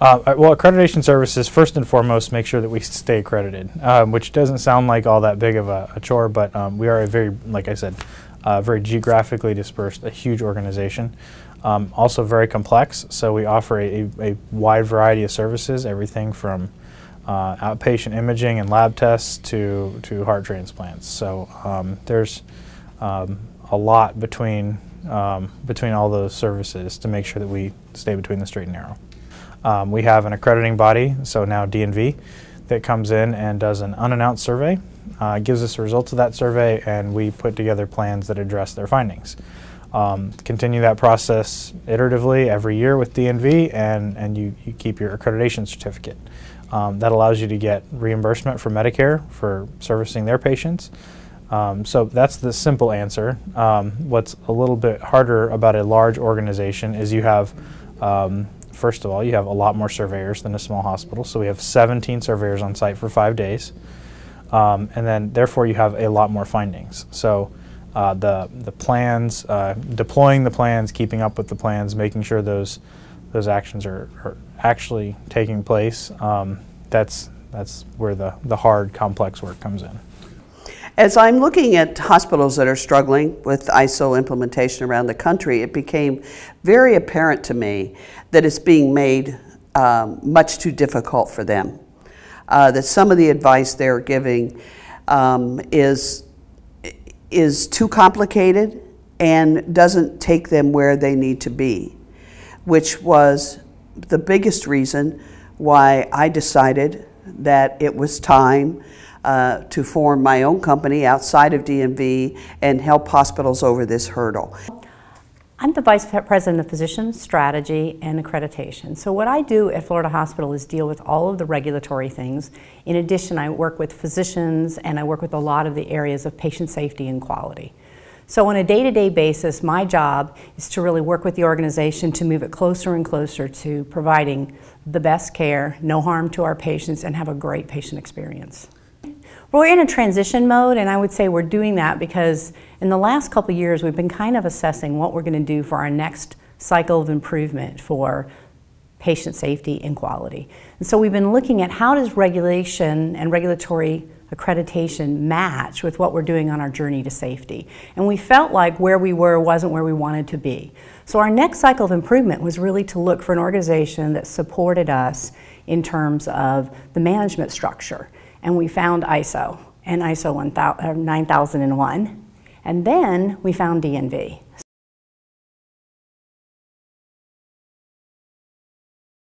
Well, accreditation services, first and foremost, make sure that we stay accredited, which doesn't sound like all that big of a chore, but we are a very, like I said, very geographically dispersed, a huge organization. Also very complex, so we offer a wide variety of services, everything from outpatient imaging and lab tests to heart transplants. So there's a lot between all those services to make sure that we stay between the straight and narrow. We have an accrediting body, so now DNV, that comes in and does an unannounced survey, gives us the results of that survey, and we put together plans that address their findings. Continue that process iteratively every year with DNV, and you keep your accreditation certificate. That allows you to get reimbursement from Medicare for servicing their patients. So that's the simple answer. What's a little bit harder about a large organization is you have first of all, you have a lot more surveyors than a small hospital. So we have 17 surveyors on site for 5 days. And then therefore you have a lot more findings. So the plans, deploying the plans, keeping up with the plans, making sure those actions are actually taking place, that's where the hard, complex work comes in. As I'm looking at hospitals that are struggling with ISO implementation around the country, it became very apparent to me that it's being made much too difficult for them. That some of the advice they're giving is too complicated and doesn't take them where they need to be, which was the biggest reason why I decided that it was time to form my own company outside of DMV and help hospitals over this hurdle. I'm the Vice President of Physicians, Strategy, and Accreditation. So what I do at Florida Hospital is deal with all of the regulatory things. In addition, I work with physicians and I work with a lot of the areas of patient safety and quality. So on a day-to-day basis, my job is to really work with the organization to move it closer and closer to providing the best care, no harm to our patients, and have a great patient experience. We're in a transition mode, and I would say we're doing that because in the last couple of years we've been kind of assessing what we're going to do for our next cycle of improvement for patient safety and quality. And so we've been looking at how does regulation and regulatory accreditation match with what we're doing on our journey to safety. And we felt like where we were wasn't where we wanted to be. So our next cycle of improvement was really to look for an organization that supported us in terms of the management structure. And we found ISO and ISO 9001, and then we found DNV.